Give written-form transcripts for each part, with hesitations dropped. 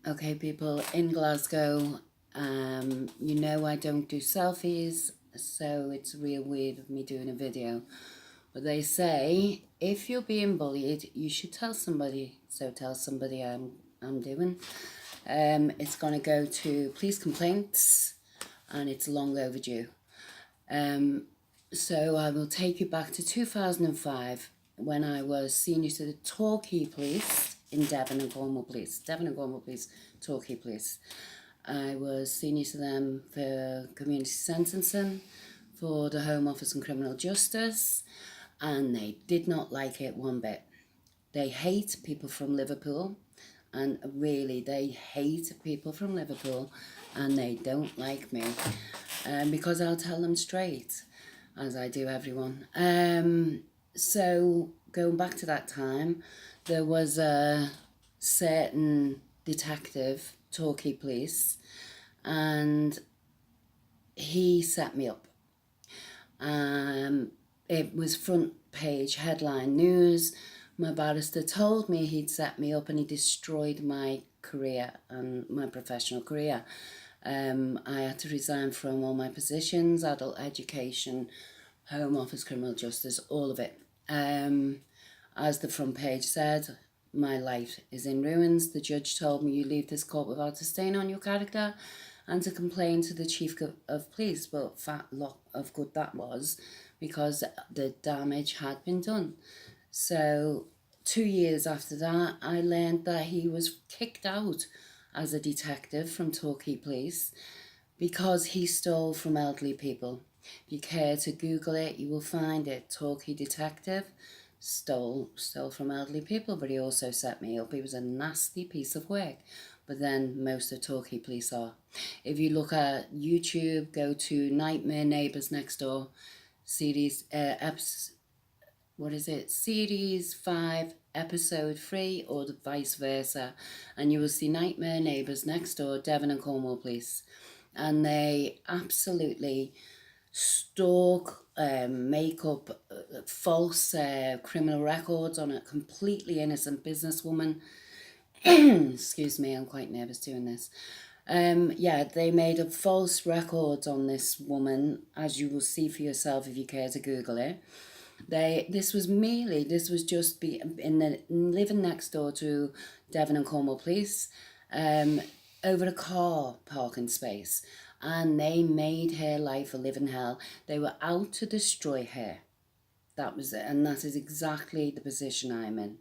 Okay, people, in Glasgow, you know I don't do selfies, so it's real weird of me doing a video. But they say, if you're being bullied, you should tell somebody. So tell somebody I'm doing. It's going to go to police complaints, and it's long overdue. So I will take you back to 2005 when I was senior to the Torquay Police in Devon and Cornwall Police. Devon and Cornwall Police, Torquay Police. I was senior to them for community sentencing, for the Home Office and Criminal Justice, and they did not like it one bit. They hate people from Liverpool, and really they hate people from Liverpool, and they don't like me, because I'll tell them straight, as I do everyone. So going back to that time, there was a certain detective, Torquay Police, and he set me up. It was front page headline news. My barrister told me he'd set me up and he destroyed my career and my professional career. I had to resign from all my positions, adult education, Home Office, Criminal Justice, all of it. As the front page said, my life is in ruins. The judge told me you leave this court without a stain on your character and to complain to the chief of police. Well, fat lot of good that was, because the damage had been done. So 2 years after that, I learned that he was kicked out as a detective from Torquay Police because he stole from elderly people. If you care to Google it, you will find it. Torquay detective stole from elderly people, but he also set me up. He was a nasty piece of work, but then most of Torquay Police are. If you look at YouTube, go to Nightmare Neighbours Next Door series, series 5 episode 3, or the vice versa, and you will see Nightmare Neighbours Next Door, Devon and Cornwall Police, and they absolutely stalk, make up false criminal records on a completely innocent businesswoman. Excuse me, I'm quite nervous doing this. They made up false records on this woman, as you will see for yourself if you care to Google it. This was just living next door to Devon and Cornwall Police, over a car parking space, and they made her life a living hell. They were out to destroy her. That was it, and that is exactly the position I'm in.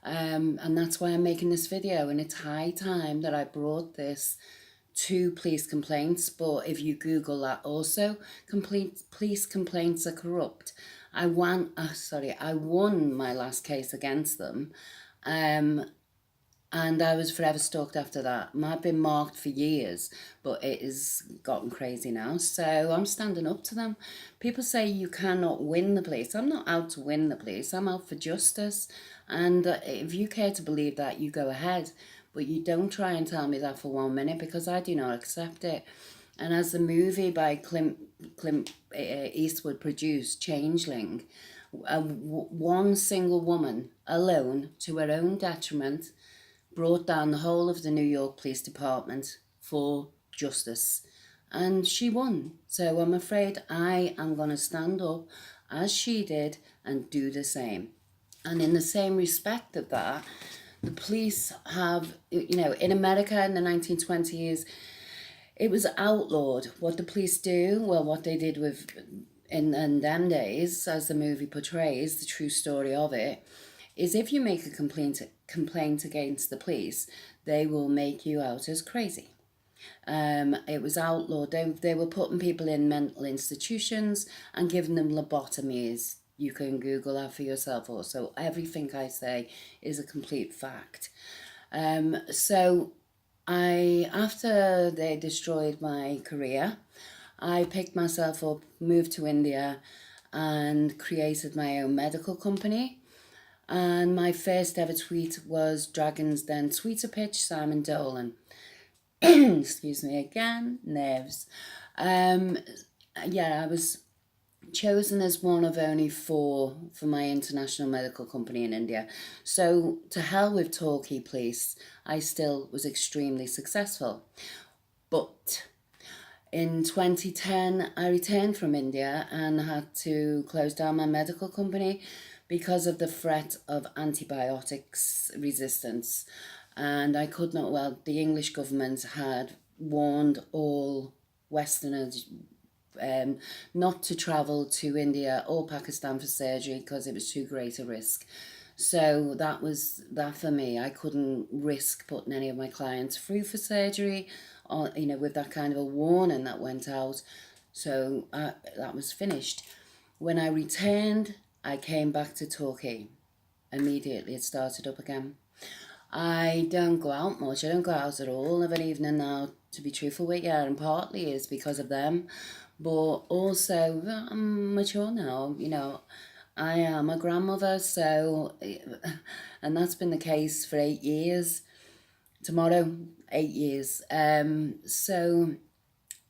And that's why I'm making this video, and it's high time that I brought this to police complaints. But if you Google that also, police complaints are corrupt. I won my last case against them, and I was forever stalked after that. I've been marked for years, but it has gotten crazy now. So I'm standing up to them. People say you cannot win the police. I'm not out to win the police. I'm out for justice. And if you care to believe that, you go ahead. But you don't try and tell me that for 1 minute, because I do not accept it. And as the movie by Clint Eastwood produced, Changeling, one single woman alone, to her own detriment, brought down the whole of the New York Police Department for justice. And she won. So I'm afraid I am going to stand up as she did and do the same. And in the same respect of that, the police have, in America in the 1920s, it was outlawed. What the police do, well, what they did in them days, as the movie portrays, the true story of it, is if you make a complaint against the police, they will make you out as crazy. It was outlawed. They were putting people in mental institutions and giving them lobotomies. You can Google that for yourself also. Everything I say is a complete fact. So after they destroyed my career, I picked myself up, moved to India, and created my own medical company. And my first ever tweet was Dragon's Den Tweeter Pitch, Simon Dolan. Excuse me again, nerves. I was chosen as one of only 4 for my international medical company in India. So to hell with Torquay Police, I still was extremely successful. But in 2010, I returned from India and had to close down my medical company because of the threat of antibiotics resistance. And I could not, well, the English government had warned all Westerners not to travel to India or Pakistan for surgery because it was too great a risk. So that was that for me. I couldn't risk putting any of my clients through for surgery, or, with that kind of a warning that went out. So that was finished. When I returned, I came back to Torquay. Immediately it started up again. I don't go out much. I don't go out at all of an evening now, to be truthful with you, and partly is because of them. But also, I'm mature now, I am a grandmother, so, and that's been the case for 8 years. Tomorrow, 8 years. So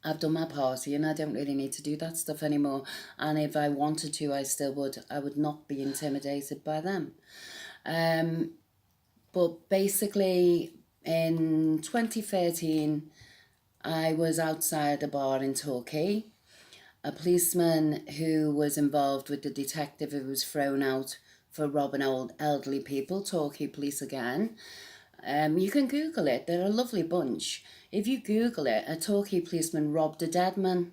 I've done my party and I don't really need to do that stuff anymore. And if I wanted to, I still would. I would not be intimidated by them. But basically, in 2013, I was outside a bar in Torquay. A policeman who was involved with the detective who was thrown out for robbing old elderly people, Torquay Police again. You can Google it. They're a lovely bunch. If you Google it, a Torquay policeman robbed a dead man.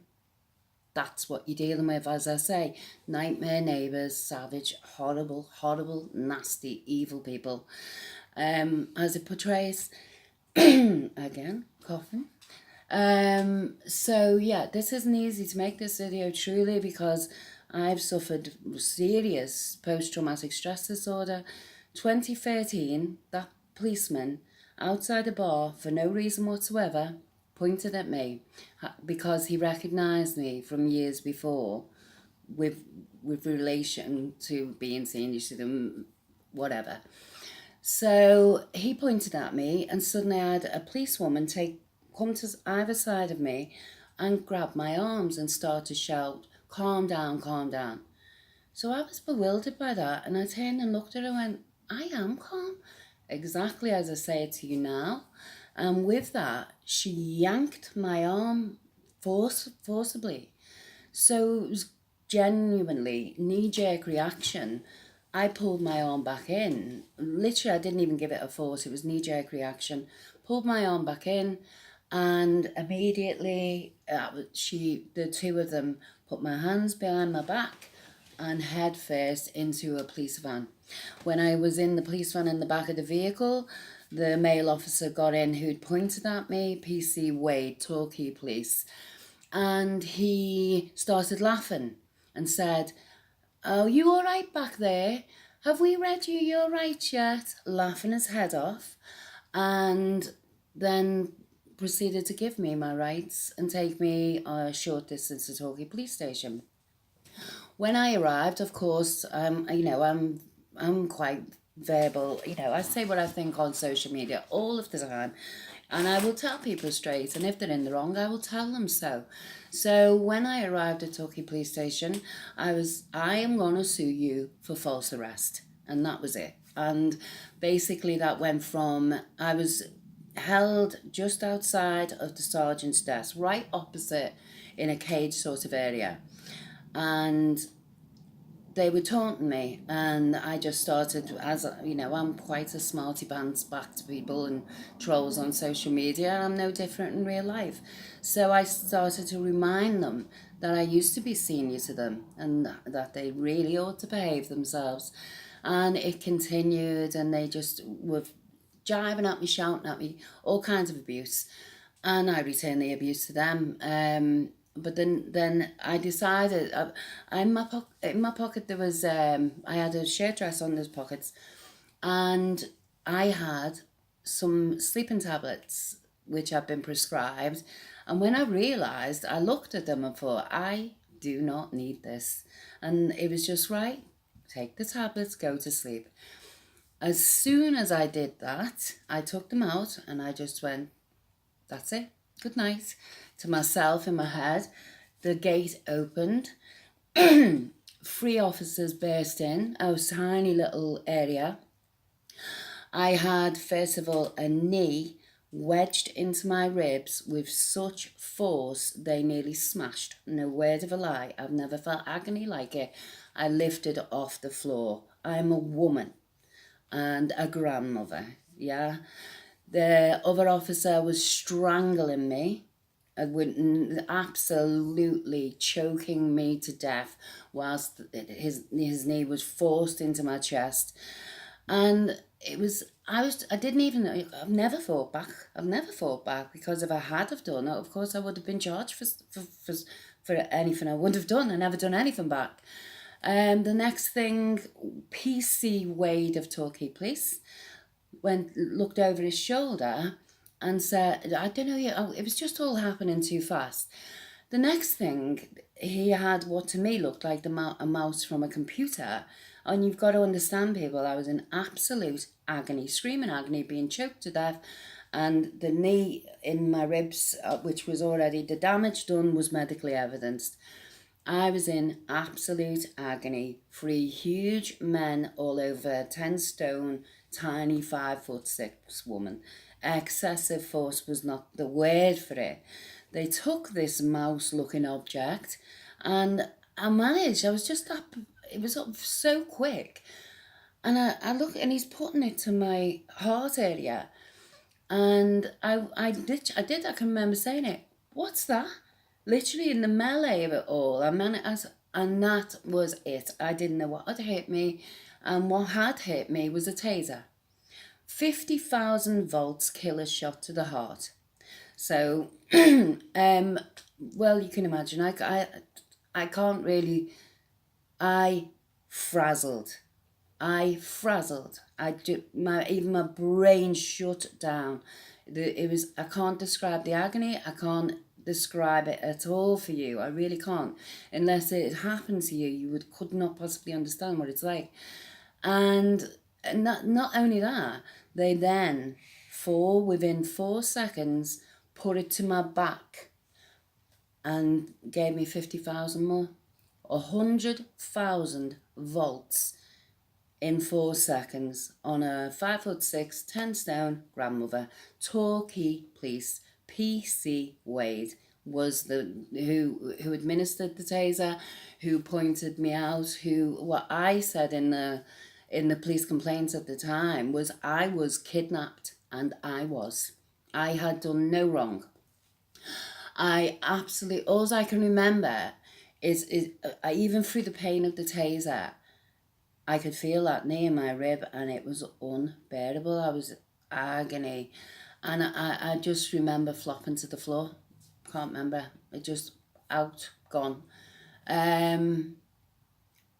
That's what you're dealing with, as I say. Nightmare neighbours, savage, horrible, horrible, nasty, evil people. As it portrays, again, coughing. So yeah, this isn't easy to make this video truly because I've suffered serious post-traumatic stress disorder. 2013, that policeman outside a bar for no reason whatsoever pointed at me because he recognised me from years before with relation to being senior to them, whatever. So he pointed at me and suddenly I had a policewoman come to either side of me and grab my arms and start to shout, calm down, calm down. So I was bewildered by that and I turned and looked at her and went, I am calm, exactly as I say it to you now. And with that, she yanked my arm forcibly. So it was genuinely knee-jerk reaction. I pulled my arm back in. Literally, I didn't even give it a force. It was knee-jerk reaction. Pulled my arm back in, and immediately the 2 of them put my hands behind my back and head first into a police van. When I was in the police van in the back of the vehicle, the male officer got in who'd pointed at me, PC Wade, Torquay Police, and he started laughing and said, oh, you all right back there? Have we read you all right yet? Laughing his head off, and then proceeded to give me my rights and take me a short distance to Torquay Police Station. When I arrived, of course, I'm quite verbal. I say what I think on social media all of the time, and I will tell people straight. And if they're in the wrong, I will tell them so. So when I arrived at Torquay Police Station, I am gonna sue you for false arrest, and that was it. And basically, that went from I was held just outside of the sergeant's desk, right opposite in a cage sort of area. And they were taunting me, and I just started, as I'm quite a smarty pants back to people and trolls on social media, and I'm no different in real life. So I started to remind them that I used to be senior to them and that they really ought to behave themselves. And it continued, and they just were jiving at me, shouting at me, all kinds of abuse, and I returned the abuse to them. But then I decided, in my pocket there was, I had a shirt dress on those pockets, and I had some sleeping tablets which had been prescribed. And when I realised, I looked at them and thought, I do not need this. And it was just right, take the tablets, go to sleep. As soon as I did that, I took them out and I just went, that's it, good night, to myself in my head. The gate opened Three officers burst in a tiny little area. I had, first of all, a knee wedged into my ribs with such force they nearly smashed. No word of a lie. I've never felt agony like it. I lifted off the floor. I'm a woman and a grandmother, yeah. The other officer was strangling me, absolutely choking me to death whilst his knee was forced into my chest. And I didn't even, I've never fought back. I've never fought back, because if I had have done it, of course I would have been charged for anything I would have done. I never done anything back. The next thing, PC Wade of Torquay Police looked over his shoulder and said, I don't know, it was just all happening too fast. The next thing, he had what to me looked like a mouse from a computer. And you've got to understand, people, I was in absolute agony, screaming agony, being choked to death. And the knee in my ribs, which was already, the damage done was medically evidenced. I was in absolute agony. Three huge men, all over 10 stone, tiny 5'6" woman. Excessive force was not the word for it. They took this mouse-looking object, and I managed. I was just up. It was up so quick, and I look, and he's putting it to my heart area, and I can remember saying it. What's that? Literally in the melee of it all. And that was it. I didn't know what had hit me, and what had hit me was a taser. 50,000 volts killer shot to the heart. So, well, you can imagine. I can't really. I frazzled. Even my brain shut down. I can't describe the agony. I can't describe it at all for you. I really can't. Unless it happened to you, you could not possibly understand what it's like. And not only that, they then, within 4 seconds, put it to my back and gave me 50,000 more. 100,000 volts in 4 seconds on a 5'6", 10 stone grandmother. Torquay Police, PC Wade was who administered the taser, who pointed me out, what I said in the police complaints at the time was I was kidnapped, and I had done no wrong. All I can remember is even through the pain of the taser, I could feel that knee in my rib, and it was unbearable. I was agony, and I just remember flopping to the floor. Can't remember. It just gone. And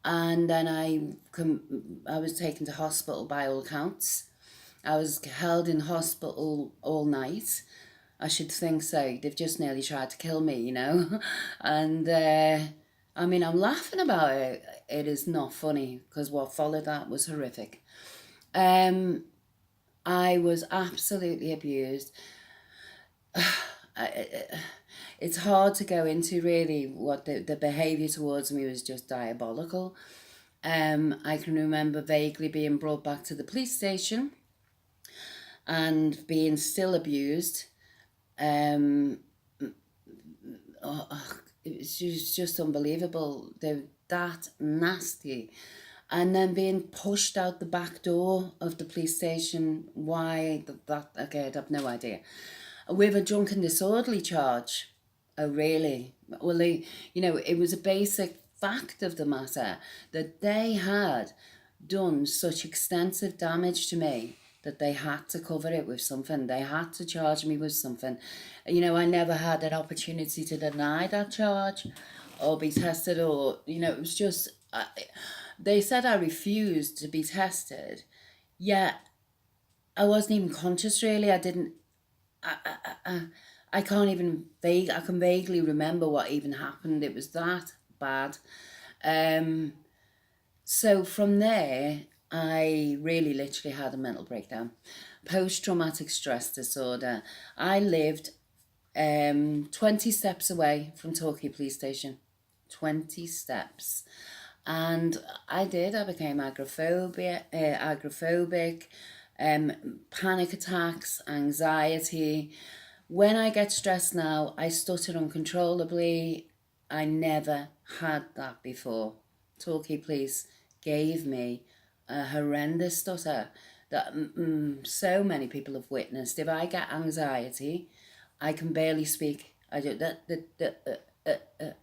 then I was taken to hospital by all accounts. I was held in hospital all night. I should think so. They've just nearly tried to kill me, you know. And I mean, I'm laughing about it. It is not funny, because what followed that was horrific. I was absolutely abused. It's hard to go into, really. What the behaviour towards me was just diabolical. I can remember vaguely being brought back to the police station and being still abused. It was just unbelievable. They're that nasty. And then being pushed out the back door of the police station. Why that? Okay, I have no idea. With a drunken disorderly charge. Oh, really? Well, it was a basic fact of the matter that they had done such extensive damage to me that they had to cover it with something. They had to charge me with something. I never had an opportunity to deny that charge or be tested, or, it was just, they said I refused to be tested, yet I wasn't even conscious, really. I can't even I can vaguely remember what even happened. It was that bad. So from there, I really literally had a mental breakdown. Post-traumatic stress disorder. I lived 20 steps away from Torquay Police Station. 20 steps. And I did. I became agoraphobic, panic attacks, anxiety. When I get stressed now, I stutter uncontrollably. I never had that before. Talkie Police gave me a horrendous stutter that so many people have witnessed. If I get anxiety, I can barely speak. I do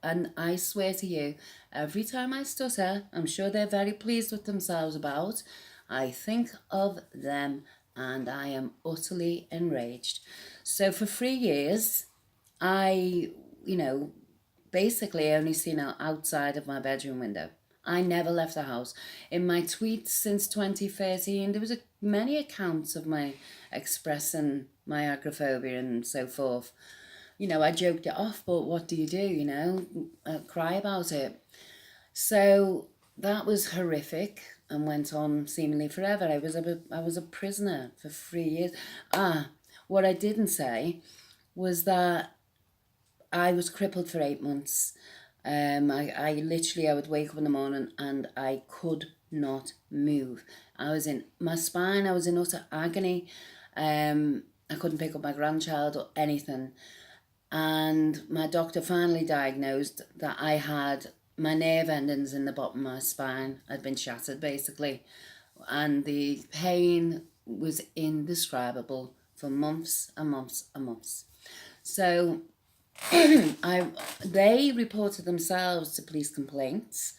and I swear to you, every time I stutter, I'm sure they're very pleased with themselves about, I think of them and I am utterly enraged. So for 3 years, I, basically only seen out outside of my bedroom window. I never left the house. In my tweets since 2013, there was many accounts of my expressing my agoraphobia and so forth. I joked it off, but what do? Cry about it. So that was horrific and went on seemingly forever. I was a prisoner for 3 years. What I didn't say was that I was crippled for 8 months. I literally, I would wake up in the morning and I could not move. I was in my spine, I was in utter agony. I couldn't pick up my grandchild or anything. And my doctor finally diagnosed that I had my nerve endings in the bottom of my spine had been shattered, basically. And the pain was indescribable for months and months and months. So they reported themselves to police complaints.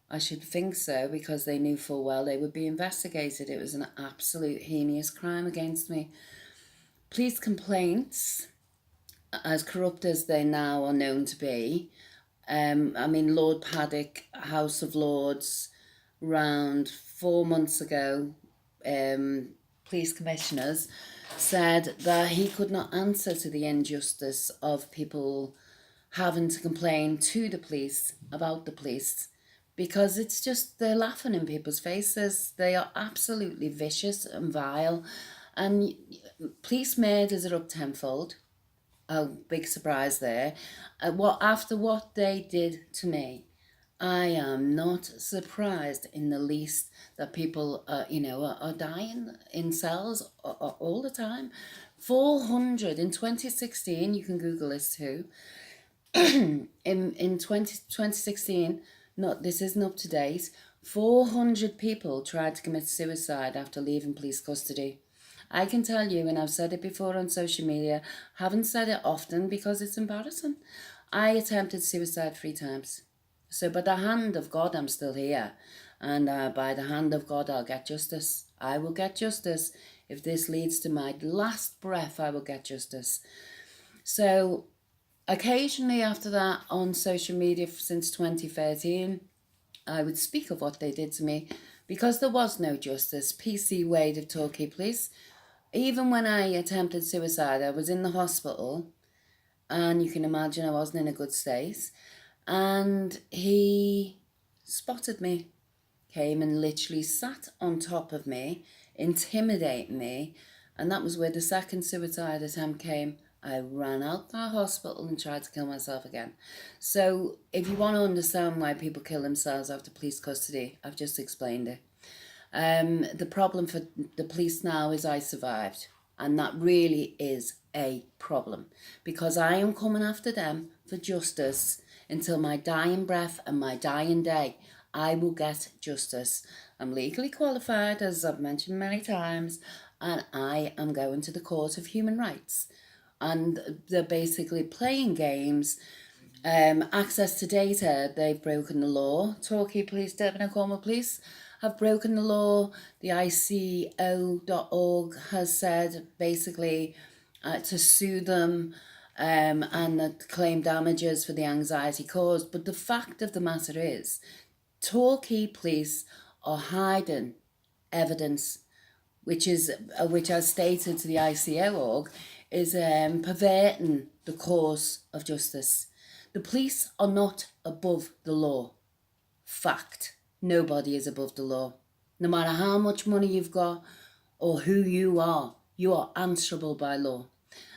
I should think so, because they knew full well they would be investigated. It was an absolute heinous crime against me. Police complaints, as corrupt as they now are known to be, Lord Paddock, House of Lords, around 4 months ago, police commissioners said that he could not answer to the injustice of people having to complain to the police about the police, because it's just, they're laughing in people's faces. They are absolutely vicious and vile, and police murders are up tenfold. A big surprise there. After what they did to me, I am not surprised in the least that people, are dying in cells all the time. 400 in 2016, you can Google this too. in 2016, this isn't up to date, 400 people tried to commit suicide after leaving police custody. I can tell you, and I've said it before on social media, haven't said it often because it's embarrassing. I attempted suicide 3 times. So by the hand of God, I'm still here. And by the hand of God, I'll get justice. I will get justice. If this leads to my last breath, I will get justice. So occasionally after that, on social media since 2013, I would speak of what they did to me, because there was no justice. PC Wade of Torquay Police. Even when I attempted suicide, I was in the hospital, and you can imagine I wasn't in a good state. And he spotted me, came and literally sat on top of me, intimidating me. And that was where the second suicide attempt came. I ran out that hospital and tried to kill myself again. So if you want to understand why people kill themselves after police custody, I've just explained it. The problem for the police now is I survived. And that really is a problem, because I am coming after them for justice until my dying breath and my dying day. I will get justice. I'm legally qualified, as I've mentioned many times, and I am going to the Court of Human Rights. And they're basically playing games. Access to data, they've broken the law. Torquay Police, Devon and Cornwall Police have broken the law. The ICO.org has said basically to sue them and claim damages for the anxiety caused. But the fact of the matter is, Torquay Police are hiding evidence, which I stated to the ICO.org, is perverting the course of justice. The police are not above the law. Fact. Nobody is above the law. No matter how much money you've got or who you are answerable by law.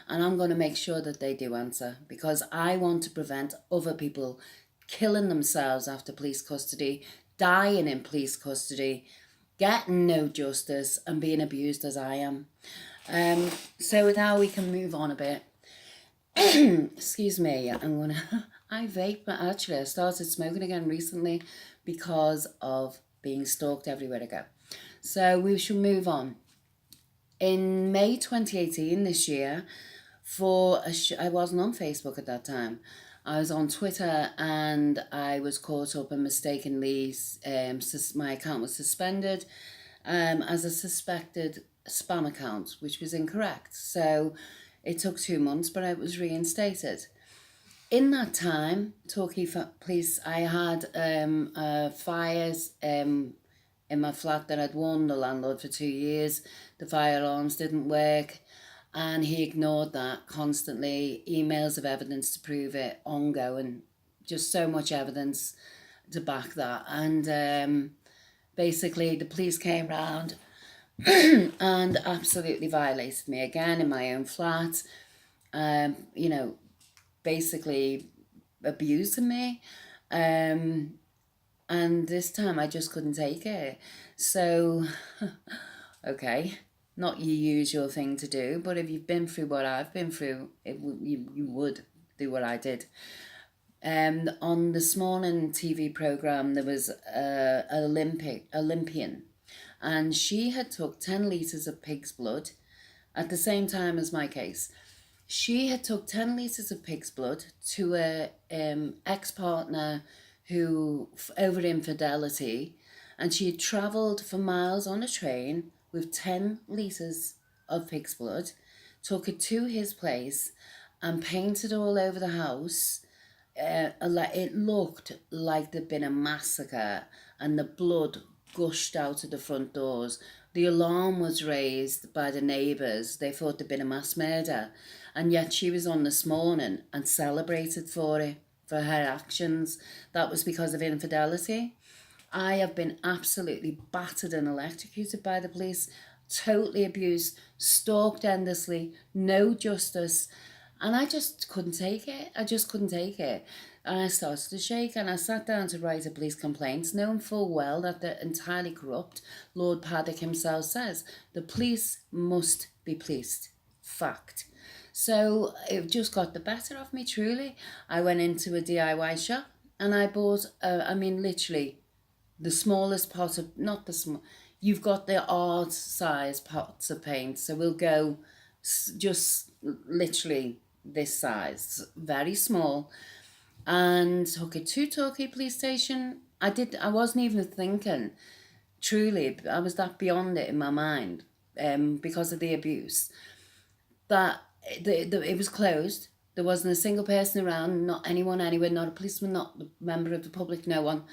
And I'm going to make sure that they do answer, because I want to prevent other people killing themselves after police custody, dying in police custody, getting no justice and being abused as I am. So now we can move on a bit. Excuse me, I'm gonna I vape, but actually I started smoking again recently because of being stalked everywhere I go. So we should move on. In May 2018, this year, I wasn't on Facebook at that time. I was on Twitter and I was caught up and mistakenly, my account was suspended as a suspected spam account, which was incorrect. So it took 2 months, but it was reinstated. In that time, Torquay Police, I had fires in my flat that I'd warned the landlord for 2 years. The fire alarms didn't work, and he ignored that constantly. Emails of evidence to prove it, ongoing, just so much evidence to back that. And basically, the police came round and absolutely violated me again in my own flat. You know, basically abusing me. And this time I just couldn't take it. So, okay, not your usual thing to do, but if you've been through what I've been through, you would do what I did. On this morning TV programme, there was an Olympian, and she had took 10 litres of pig's blood at the same time as my case. She had took 10 litres of pig's blood to a ex-partner who, over infidelity, and she had travelled for miles on a train with 10 litres of pig's blood, took it to his place and painted all over the house. It looked like there'd been a massacre and the blood gushed out of the front doors. The alarm was raised by the neighbours. They thought there'd been a mass murder. And yet she was on this morning and celebrated for it, for her actions. That was because of infidelity. I have been absolutely battered and electrocuted by the police, totally abused, stalked endlessly, no justice. And I just couldn't take it. I just couldn't take it. And I started to shake and I sat down to write a police complaint, knowing full well that they're entirely corrupt. Lord Paddock himself says the police must be policed. Fact. So it just got the better of me, truly. I went into a DIY shop and I bought, literally the smallest pot of, not the small, you've got the art size pots of paint. So we'll go just literally this size, very small, and took it to Torquay Police Station. I wasn't even thinking, truly, I was that beyond it in my mind, because of the abuse, that it was closed. There wasn't a single person around, not anyone anywhere, not a policeman, not a member of the public, no one.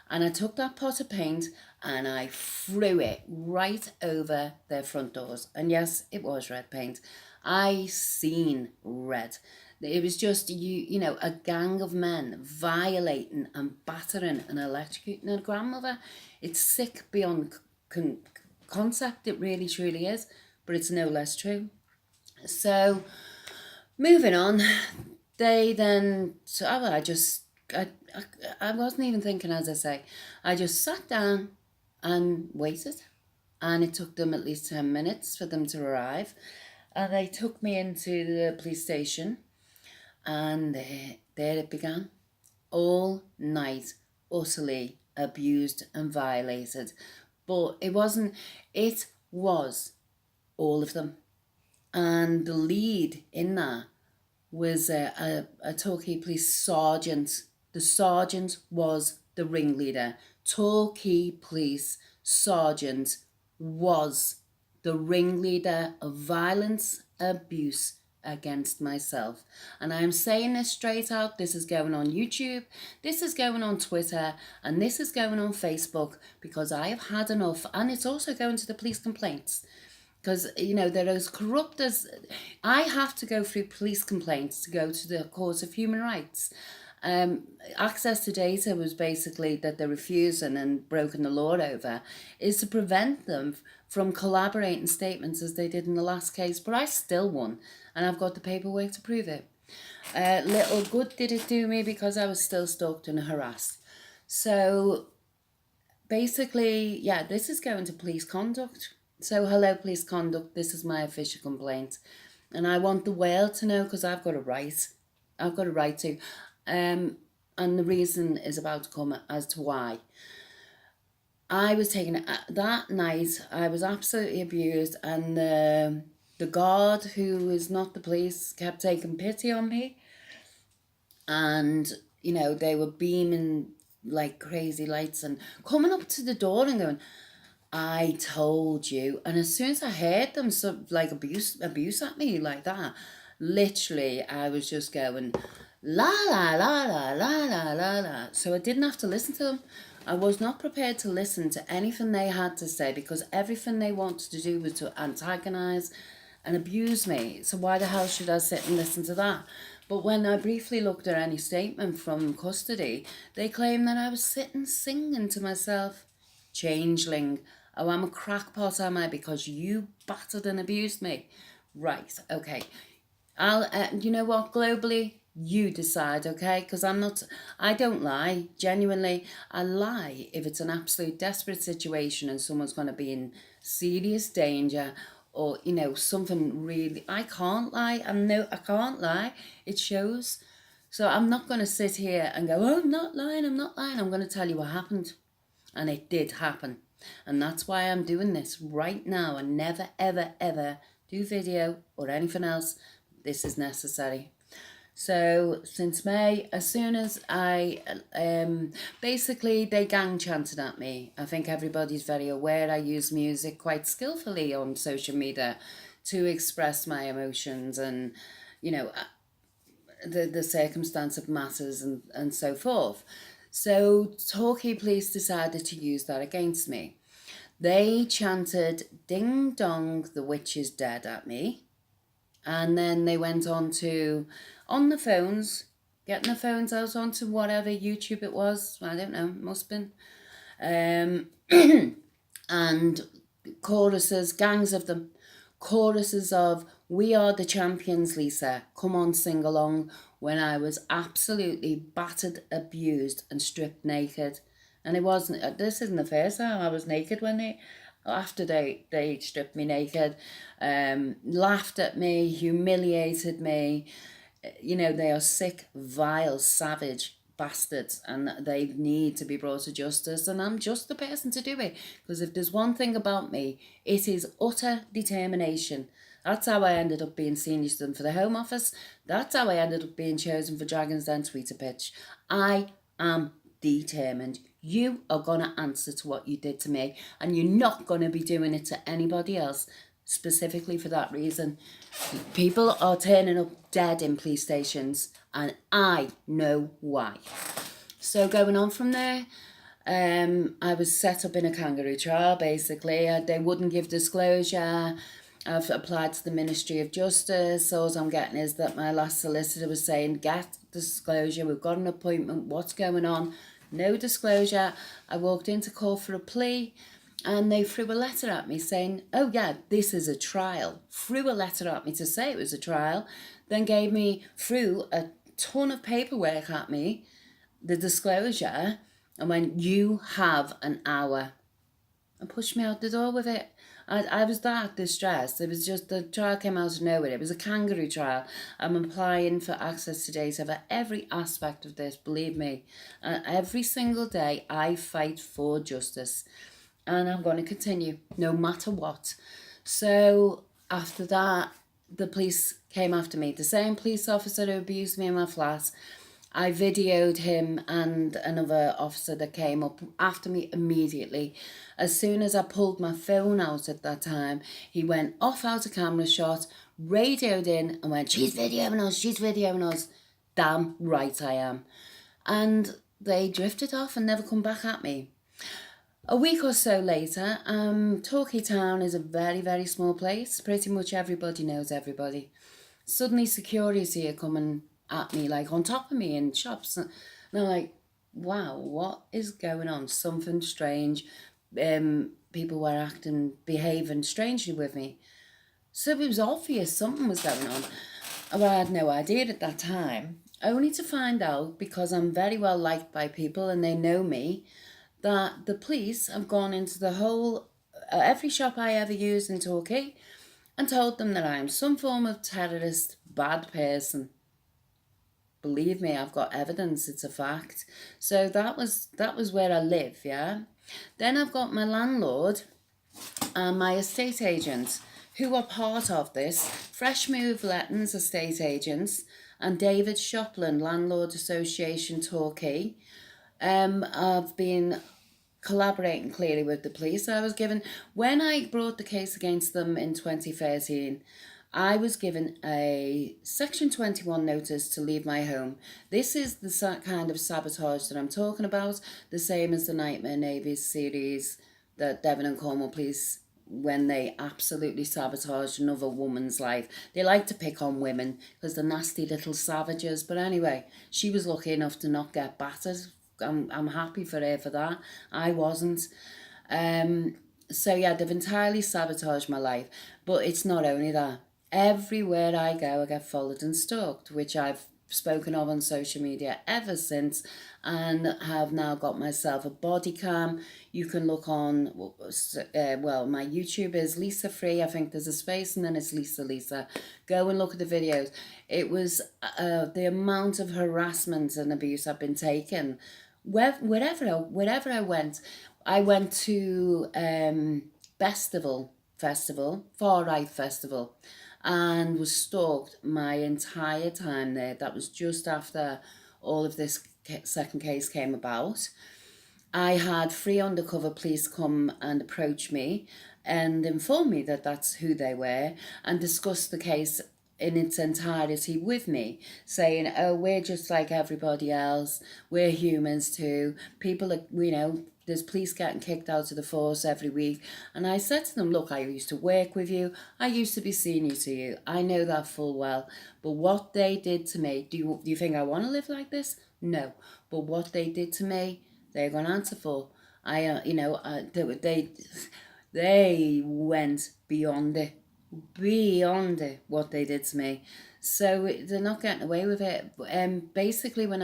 And I took that pot of paint and I threw it right over their front doors. And yes, it was red paint. I seen red. It was just, a gang of men violating and battering and electrocuting a grandmother. It's sick beyond concept. It really, truly is. But it's no less true. So, moving on, they then, I wasn't even thinking, as I say. I just sat down and waited. And it took them at least 10 minutes for them to arrive. And they took me into the police station. And there it began. All night, utterly abused and violated. But it was all of them. And the lead in that was a Torquay police sergeant. The sergeant was the ringleader. Torquay police sergeant was the ringleader of violence, abuse against myself. And I am saying this straight out. This is going on YouTube, this is going on Twitter, and this is going on Facebook, because I have had enough. And it's also going to the police complaints. Because, they're as corrupt as... I have to go through police complaints to go to the Court of Human Rights. Access to data was basically that they're refusing and broken the law over, is to prevent them from collaborating statements as they did in the last case. But I still won, and I've got the paperwork to prove it. Little good did it do me because I was still stalked and harassed. So basically, yeah, this is going to police conduct. So hello, police conduct, this is my official complaint. And I want the world to know because I've got a right. I've got a right to. And the reason is about to come as to why. I was taken that night. I was absolutely abused, and the guard, who is not the police, kept taking pity on me, and they were beaming like crazy lights and coming up to the door and going, "I told you." And as soon as I heard them, like abuse at me like that, literally, I was just going, la la la la la la la la. So I didn't have to listen to them. I was not prepared to listen to anything they had to say because everything they wanted to do was to antagonise and abuse me. So why the hell should I sit and listen to that? But when I briefly looked at any statement from custody, they claimed that I was sitting singing to myself, "Changeling. Oh, I'm a crackpot, am I? Because you battered and abused me." Right, okay. You know what, globally, you decide, okay? Because I don't lie, genuinely. I lie if it's an absolute desperate situation and someone's going to be in serious danger, or, something really, I can't lie. I can't lie. It shows. So I'm not going to sit here and go, "Oh, I'm not lying, I'm not lying." I'm going to tell you what happened. And it did happen. And that's why I'm doing this right now and never, ever, ever do video or anything else. This is necessary. So since May, as soon as I, basically they gang chanted at me. I think everybody's very aware I use music quite skillfully on social media to express my emotions and, the circumstance of matters and so forth. So Torquay Police decided to use that against me. They chanted "Ding dong, the witch is dead" at me. And then they went on on the phones, getting the phones out onto whatever YouTube it was. I don't know, must have been. And choruses, gangs of them, choruses of "We are the champions, Lisa. Come on, sing along," when I was absolutely battered, abused and stripped naked. And this isn't the first time I was naked after they stripped me naked, laughed at me, humiliated me. They are sick, vile, savage bastards, and they need to be brought to justice, and I'm just the person to do it, because if there's one thing about me, it is utter determination. That's how I ended up being senior student for the Home Office. That's how I ended up being chosen for Dragon's Den Tweeter Pitch. I am determined. You are going to answer to what you did to me, and you're not going to be doing it to anybody else, specifically for that reason. People are turning up dead in police stations, and I know why. So going on from there, I was set up in a kangaroo trial, basically. They wouldn't give disclosure. I've applied to the Ministry of Justice. All I'm getting is that my last solicitor was saying, "Get disclosure, we've got an appointment, what's going on?" No disclosure. I walked into court for a plea, and they threw a letter at me saying, "Oh yeah, this is a trial." Threw a letter at me to say it was a trial, then threw a ton of paperwork at me, the disclosure, and went, "You have an hour," and pushed me out the door with it. I was that distressed. It was just, the trial came out of nowhere. It was a kangaroo trial. I'm applying for access to data for every aspect of this, believe me. And every single day I fight for justice. And I'm going to continue, no matter what. So after that, the police came after me. The same police officer who abused me in my flat. I videoed him and another officer that came up after me immediately. As soon as I pulled my phone out at that time, he went off out of camera shot, radioed in and went, "She's videoing us, she's videoing us." Damn right I am. And they drifted off and never come back at me. A week or so later, Torquay Town is a very, very small place. Pretty much everybody knows everybody. Suddenly security are coming at me, like on top of me in shops, and I'm like, wow, what is going on? Something strange. People were behaving strangely with me. So it was obvious something was going on. Well, I had no idea at that time, only to find out, because I'm very well liked by people and they know me, that the police have gone into the whole, every shop I ever used in Torquay, and told them that I am some form of terrorist, bad person. Believe me, I've got evidence, it's a fact. So that was where I live, yeah. Then I've got my landlord and my estate agent, who are part of this, Fresh Move Lettings estate agents, and David Shopland, Landlord Association Torquay. I've been collaborating clearly with the police. I was given, when I brought the case against them in 2013, I was given a Section 21 notice to leave my home. This is the kind of sabotage that I'm talking about, the same as the Nightmare Navies series that Devon and Cornwall Police, when they absolutely sabotage another woman's life. They like to pick on women because they're nasty little savages. But anyway, she was lucky enough to not get battered. I'm happy for her for that. I wasn't. So yeah, they've entirely sabotaged my life. But it's not only that. Everywhere I go, I get followed and stalked, which I've spoken of on social media ever since, and have now got myself a body cam. You can look on, my YouTube is Lisa Free. I think there's a space and then it's Lisa. Go and look at the videos. It was the amount of harassment and abuse I've been taken. Wherever I went. I went to Far Right Festival, and was stalked my entire time there. That was just after all of this second case came about. I had 3 undercover police come and approach me and inform me that that's who they were, and discuss the case in its entirety with me, saying, oh, we're just like everybody else, we're humans too, people are, there's police getting kicked out of the force every week. And I said to them, look, I used to work with you, I used to be senior to you, I know that full well, but what they did to me, do you think I want to live like this? No. But what they did to me, they're going to answer for. They went beyond it, what they did to me. So they're not getting away with it. Basically, when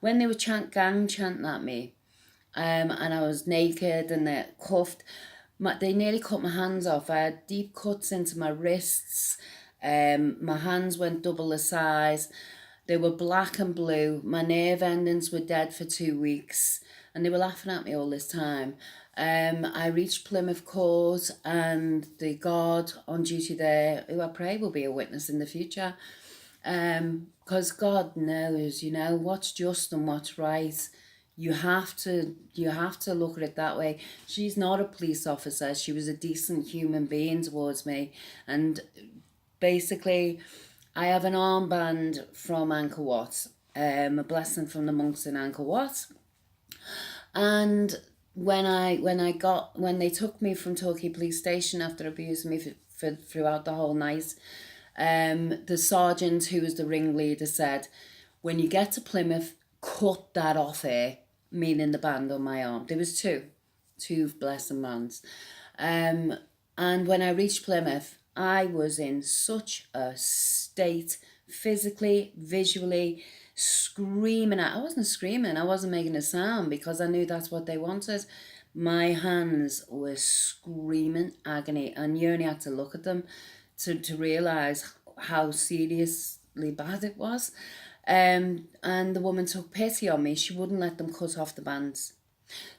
they were chanting at me, and I was naked and they're cuffed, they nearly cut my hands off. I had deep cuts into my wrists. My hands went double the size. They were black and blue. My nerve endings were dead for 2 weeks, and they were laughing at me all this time. I reached Plymouth Court, and the guard on duty there, who I pray will be a witness in the future, because God knows, what's just and what's right. You have to look at it that way. She's not a police officer. She was a decent human being towards me, and basically, I have an armband from Angkor Wat, a blessing from the monks in Angkor Wat, and when they took me from Torquay Police Station after abusing me throughout the whole night, the sergeant who was the ringleader said, when you get to Plymouth, cut that off here, meaning the band on my arm. There was two blessing bands. And when I reached Plymouth, I was in such a state, physically, visually, screaming. I wasn't screaming, I wasn't making a sound, because I knew that's what they wanted. My hands were screaming agony, and you only had to look at them to realise how seriously bad it was. And the woman took pity on me. She wouldn't let them cut off the bands.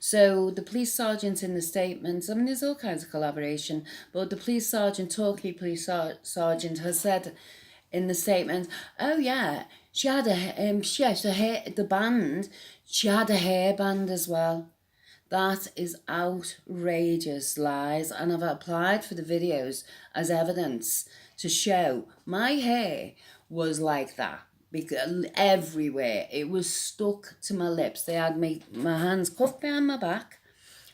So the police sergeant in the statement, there's all kinds of collaboration, but the police sergeant, Torquay police sergeant, has said in the statement, oh yeah, she had the band, she had a hairband as well. That is outrageous lies, and I've applied for the videos as evidence to show my hair was like that. Because everywhere, it was stuck to my lips. They had my hands cuffed behind my back,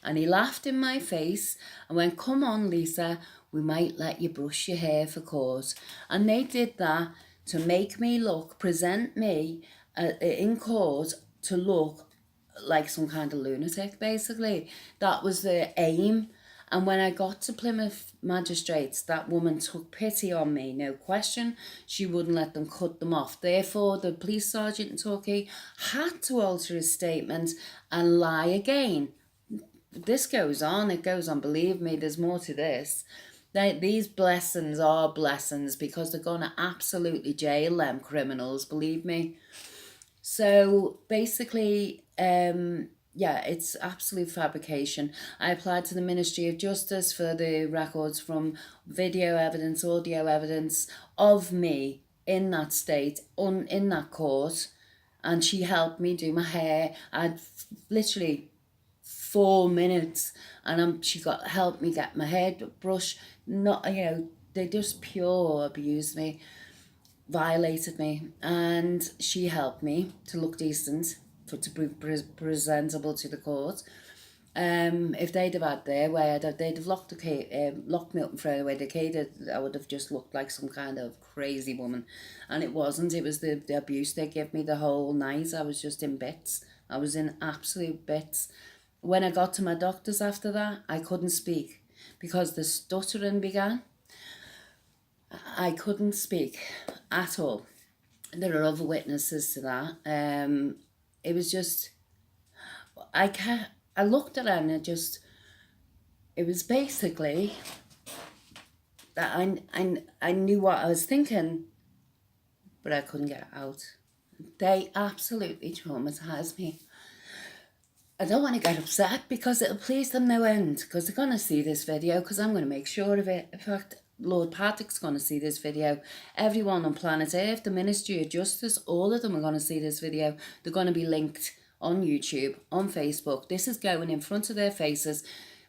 and he laughed in my face and went, come on Lisa, we might let you brush your hair for court. And they did that to make me present me in court to look like some kind of lunatic, basically. That was the aim. And when I got to Plymouth Magistrates, that woman took pity on me, no question. She wouldn't let them cut them off. Therefore, the police sergeant in Torquay had to alter his statement and lie again. This goes on, it goes on, believe me, there's more to this. These blessings are blessings because they're going to absolutely jail them criminals, believe me. So basically, yeah, it's absolute fabrication. I applied to the Ministry of Justice for the records from video evidence, audio evidence of me in that state, in that court, and she helped me do my hair. I'd literally 4 minutes, and she got helped me get my hair brushed. Not, you know, they just pure abused me, violated me, and she helped me to look decent, to be presentable to the court. If they'd have had their way, they'd have locked me up and thrown away the key. I would have just looked like some kind of crazy woman, and it wasn't. It was the abuse they gave me the whole night. I was just in bits. I was in absolute bits. When I got to my doctors after that, I couldn't speak because the stuttering began. I couldn't speak at all. There are other witnesses to that. It was just, I looked at her and it was basically that I knew what I was thinking, but I couldn't get it out. They absolutely traumatized me. I don't want to get upset because it'll please them no end, because they're going to see this video, because I'm going to make sure of it. In fact, Lord Patrick's going to see this video. Everyone on planet Earth, the Ministry of Justice, all of them are going to see this video. They're going to be linked on YouTube, on Facebook. This is going in front of their faces.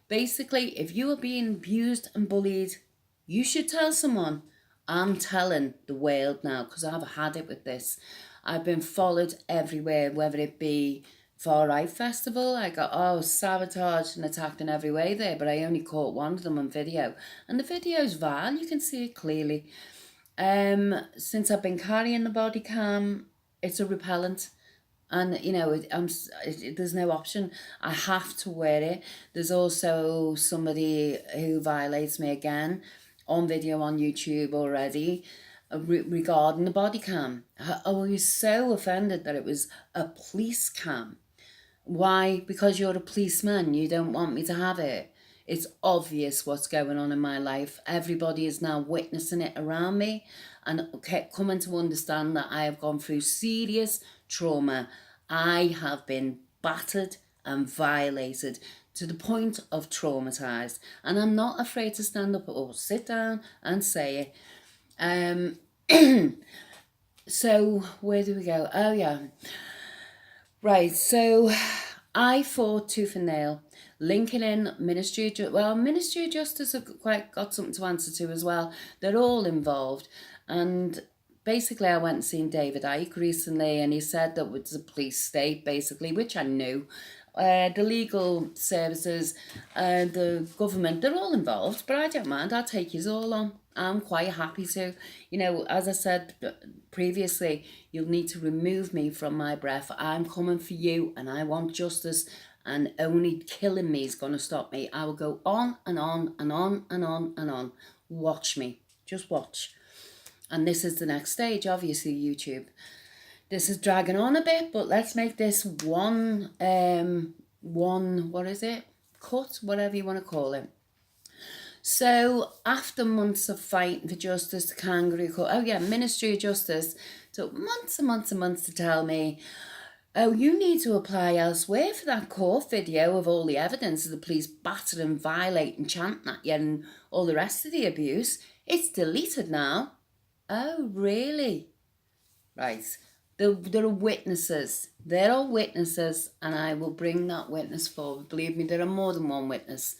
Basically, if you are being abused and bullied, you should tell someone. I'm telling the world now, because I've had it with this. I've been followed everywhere, whether it be Far Right Festival. I got sabotaged and attacked in every way there, but I only caught one of them on video, and the video's vile, you can see it clearly. Since I've been carrying the body cam, it's a repellent, and you know, there's no option. I have to wear it. There's also somebody who violates me again on video on YouTube already, regarding the body cam. I was so offended that it was a police cam. Why? Because you're a policeman, you don't want me to have it. It's obvious what's going on in my life. Everybody is now witnessing it around me and coming to understand that I have gone through serious trauma. I have been battered and violated to the point of traumatized, and I'm not afraid to stand up or sit down and say it. So where do we go? Oh yeah, right. So I fought tooth and nail, linking in Ministry of Justice have quite got something to answer to as well. They're all involved, and basically I went and seen David Icke recently, and he said that it was a police state, basically, which I knew. The legal services, the government, they're all involved, but I don't mind. I'll take yous all on. I'm quite happy to. You know, as I said previously, you'll need to remove me from my breath. I'm coming for you, and I want justice, and only killing me is going to stop me. I will go on and on and on and on and on. Watch me. Just watch. And this is the next stage, obviously, YouTube. This is dragging on a bit, but let's make this one, what is it? Cut, whatever you want to call it. So after months of fighting for justice, the kangaroo court, Ministry of Justice took months and months and months to tell me, oh, you need to apply elsewhere for that court video of all the evidence of the police batter and violate and chanting at you and all the rest of the abuse. It's deleted now. Oh, really? Right. There are witnesses. There are witnesses, and I will bring that witness forward. Believe me, there are more than one witness.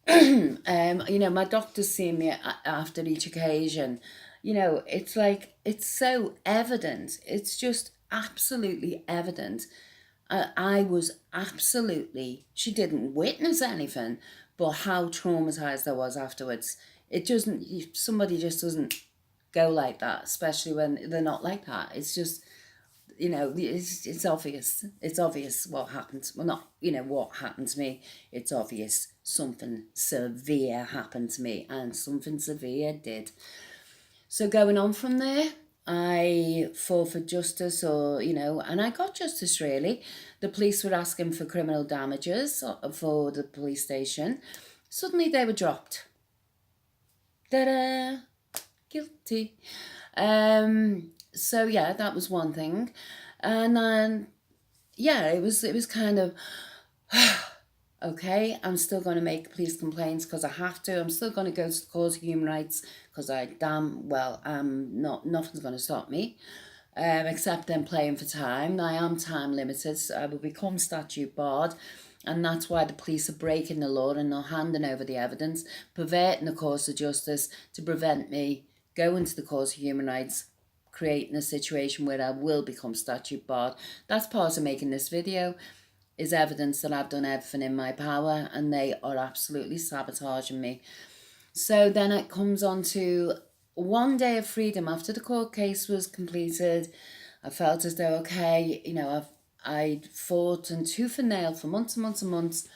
You know, my doctor's seen me after each occasion. You know, it's like, it's so evident. It's just absolutely evident. I was absolutely, she didn't witness anything, but how traumatized I was afterwards. Somebody just doesn't go like that, especially when they're not like that. It's just, you know, it's obvious. It's obvious what happened. Well, not, you know, what happened to me. It's obvious. something severe happened to me, and something severe did. So going on from there, I fought for justice, or, and I got justice really. The police were asking for criminal damages for the police station. Suddenly they were dropped. Ta-da! Guilty. So yeah, that was one thing. And then, yeah, it was kind of, okay, I'm still going to make police complaints because I have to. I'm still going to go to the Court of Human Rights because nothing's going to stop me. Except them playing for time. I am time limited, so I will become statute barred, and that's why the police are breaking the law and not handing over the evidence, perverting the course of justice to prevent me going to the Court of Human Rights, creating a situation where I will become statute barred. That's part of making this video, is evidence that I've done everything in my power, and they are absolutely sabotaging me. So then it comes on to one day of freedom after the court case was completed. I felt as though, okay, I'd fought and tooth and nail for months and months and months,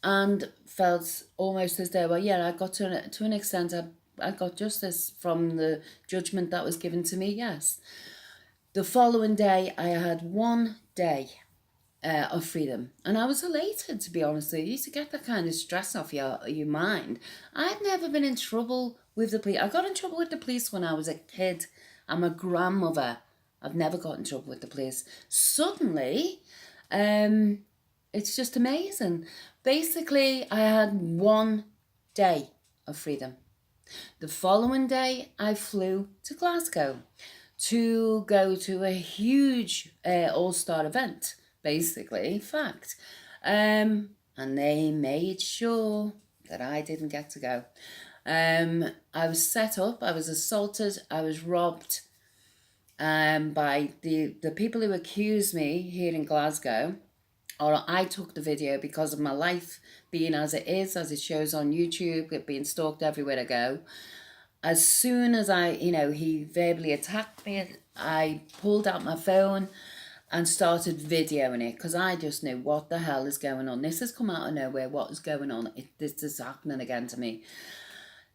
and felt almost as though, well, yeah, I got to an extent, I got justice from the judgment that was given to me, yes. The following day, I had 1 day of freedom, and I was elated, to be honest with you, to get that kind of stress off your mind. I've never been in trouble with the police. I got in trouble with the police when I was a kid. I'm a grandmother. I've never got in trouble with the police. Suddenly, it's just amazing. Basically, I had 1 day of freedom. The following day, I flew to Glasgow to go to a huge all-star event, basically, fact. And they made sure that I didn't get to go. I was set up, I was assaulted, I was robbed by the people who accused me here in Glasgow. Or I took the video because of my life being as it is, as it shows on YouTube, it being stalked everywhere I go. As soon as he verbally attacked me, I pulled out my phone and started videoing it, because I just knew, what the hell is going on? This has come out of nowhere. What is going on? This is happening again to me.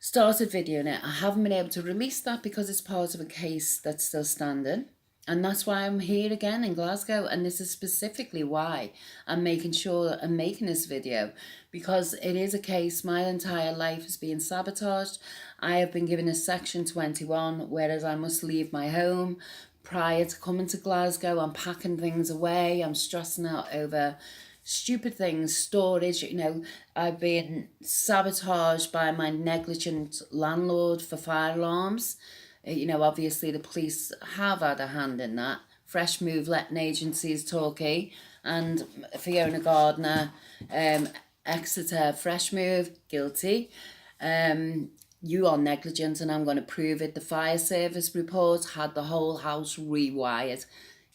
Started videoing it. I haven't been able to release that because it's part of a case that's still standing. And that's why I'm here again in Glasgow. And this is specifically why I'm making sure I'm making this video, because it is a case. My entire life has been sabotaged. I have been given a Section 21, whereas I must leave my home. Prior to coming to Glasgow, I'm packing things away. I'm stressing out over stupid things, storage. I've been sabotaged by my negligent landlord for fire alarms. Obviously the police have had a hand in that. Fresh Move letting agencies Torquay and Fiona Gardner, Exeter Fresh Move, guilty. You are negligent, and I'm going to prove it. The fire service report had the whole house rewired.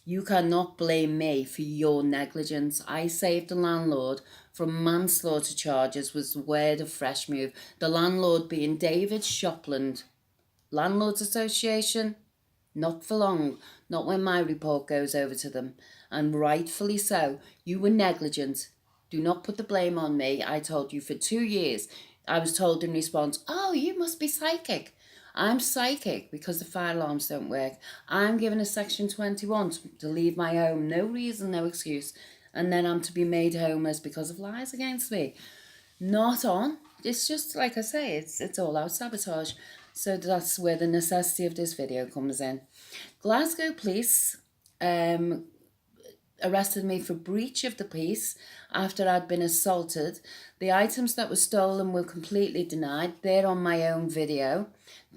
You cannot blame me for your negligence. I saved the landlord from manslaughter charges, was the word of Fresh Move. The landlord being David Shopland. Landlords Association, not for long. Not when my report goes over to them. And rightfully so. You were negligent. Do not put the blame on me. I told you for 2 years. I was told in response, oh, you must be psychic. I'm psychic because the fire alarms don't work. I'm given a Section 21 to leave my home. No reason, no excuse. And then I'm to be made homeless because of lies against me. Not on. It's just, like I say, it's all out sabotage. So that's where the necessity of this video comes in. Glasgow police arrested me for breach of the peace after I'd been assaulted. The items that were stolen were completely denied. They're on my own video.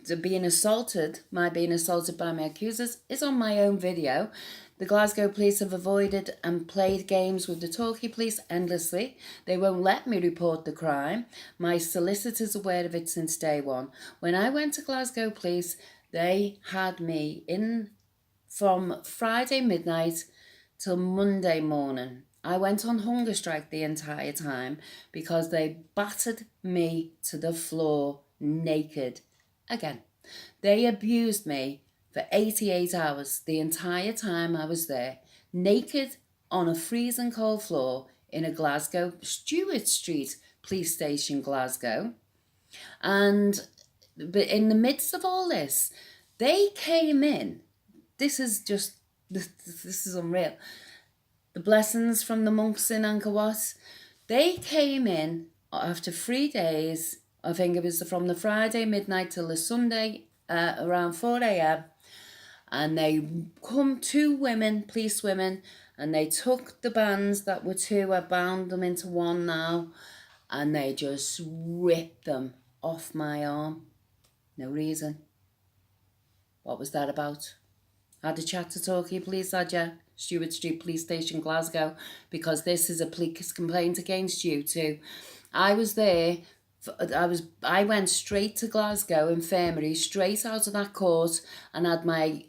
My being assaulted by my accusers is on my own video. The Glasgow police have avoided and played games with the Torquay police endlessly. They won't let me report the crime. My solicitor's aware of it since day one. When I went to Glasgow police, they had me in from Friday midnight till Monday morning. I went on hunger strike the entire time because they battered me to the floor naked again. They abused me for 88 hours, the entire time I was there, naked on a freezing cold floor in a Glasgow Stewart Street police station, Glasgow. But in the midst of all this, they came in. This is unreal. The blessings from the monks in Angkor Wat. They came in after 3 days. I think it was from the Friday midnight till the Sunday around 4 a.m. And they come, 2 women, police women, and they took the bands that were 2, I bound them into 1 now, and they just ripped them off my arm. No reason. What was that about? Had a chat to Torquay Police, had you? Stewart Street Police Station, Glasgow, because this is a police complaint against you too. I was there. I went straight to Glasgow Infirmary, straight out of that court, and had my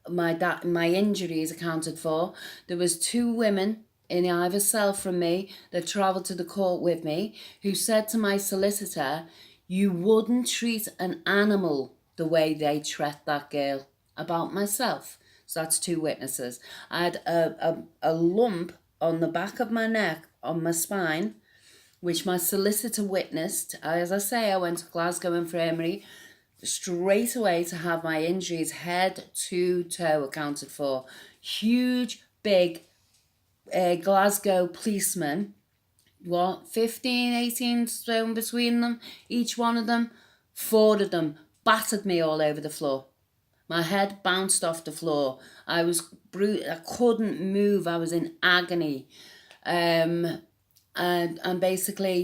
my injuries accounted for. There was 2 women in either cell from me that travelled to the court with me, who said to my solicitor, "You wouldn't treat an animal the way they treat that girl." About myself. So that's 2 witnesses. I had a lump on the back of my neck, on my spine, which my solicitor witnessed. As I say, I went to Glasgow Infirmary straight away to have my injuries head to toe accounted for. Huge, big Glasgow policemen, 15, 18 stone between them, each one of them, 4 of them, battered me all over the floor. My head bounced off the floor. I was I couldn't move. I was in agony. And basically,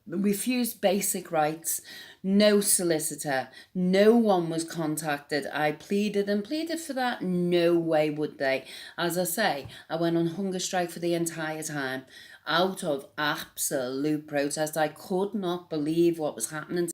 refused basic rights. No solicitor. No one was contacted. I pleaded and pleaded for that. No way would they. As I say, I went on hunger strike for the entire time, out of absolute protest. I could not believe what was happening